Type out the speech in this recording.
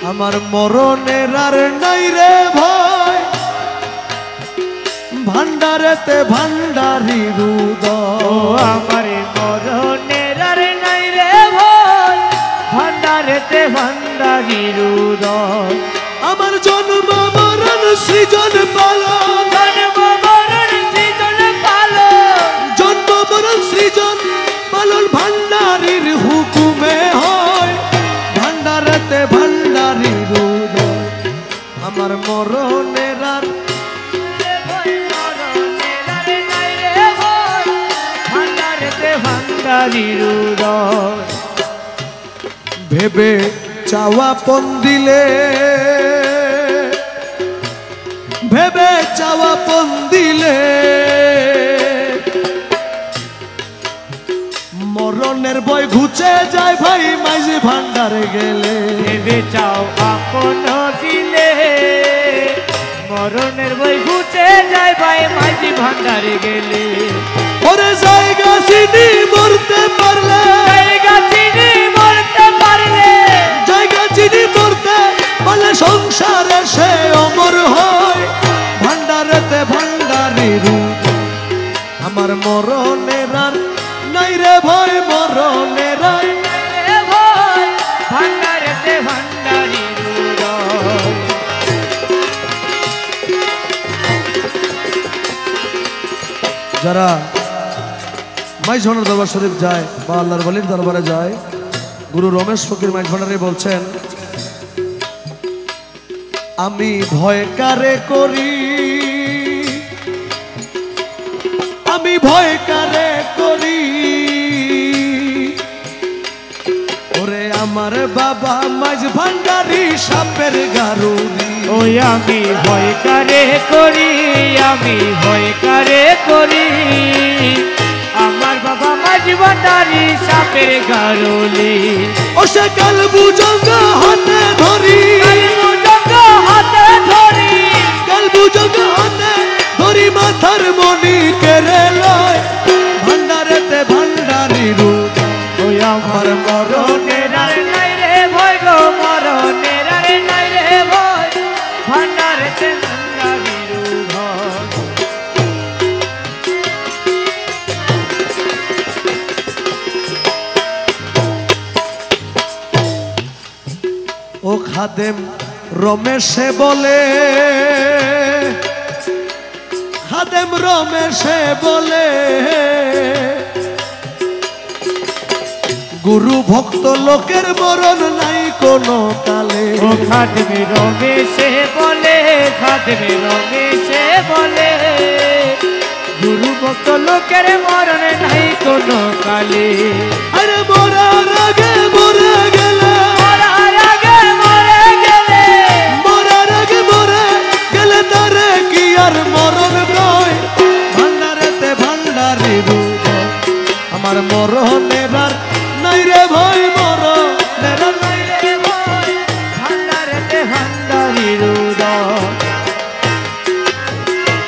আমার মরণের আর নাই রে ভয়, ভান্ডারেতে ভান্ডারি হৃদয়। আমার মরণের আর নাই রে ভয়, ভান্ডারেতে ভান্ডারি হৃদয়। আমার জন্ম মরণ সৃজন পালন, জন্ম মরণ সৃজন পালন, জন্ম মরণ সৃজন পালন ভান্ডারির হুকুমে হয়, ভান্ডারেতে ভান্ডারি হৃদয়। আমার মরণের আর ভেবে চাওয়া পন দিলে, ভেবে চাওয়া পন দিলে, মরণের ভয় ঘুচে যায় ভাই মাঝি ভান্ডারে গেলে। ভেবে চাও আপন দিলে, মরণের ভয় ঘুচে যায় ভাই মাঝি ভান্ডারে গেলে। ওরে জায়গা চিনি মরতে পারলে, জায়গা চিনি মরতে পারলে, জায়গা চিনি মরতে পারলে সংসারে সে অমর হয়, ভান্ডারেতে ভান্ডারি হৃদয়। আমার মরণের আর নাই রে ভয়, মরণের আর ভয়, ভান্ডারেতে ভান্ডারি হৃদয়। যারা মাইজভান্ডার দরবার শরীফ যায় বা আল্লাহর ওলির দরবারে যায়, গুরু রমেশ ফকির মাইজভান্ডারি বলছেন, আমি ভয় কারে করি, আমি ভয় কারে করি, ওরে আমার বাবা মাইজভান্ডারি সাপের গারুরি। ওই আমি ভয় কারে করি, আমি ভয় কারে করি, আমার বাবা মাঝি ভান্ডারি সাপের গারুলি। ও সে কাল বুজঙ্গ হাতে ধরি, কালবুজঙ্গ হাতে ধরি, কাল বুজঙ্গ হাতে ধরি, মাথার মণি কেড়ে লয়, ভান্ডারেতে ভান্ডারি হৃদয়। ওই আমার মরণের আর নাই রে ভয় গো, মরণের আর নাই রে ভয়, ভান্ডারেতে ভান্ডারি হৃদয়। ও খাদেম রমেশে বলে, খাদেম রমেশে বলে, গুরু ভক্ত লোকের মরণ নাই কোনো কালে। ও খাদেমে রমেশে বলে, খাদেমে রমেশে বলে, গুরু ভক্ত লোকের মরণ নাই কোনো কালে। আরে মরার আগে মরে গেলে, মরার আগে মরে গেলে, মরার আগে মরে গেলে তারে কি আর মরণ নয়, ভান্ডারেতে ভান্ডারি হৃদয়। আমার মরণের আর নাই রে ভয়,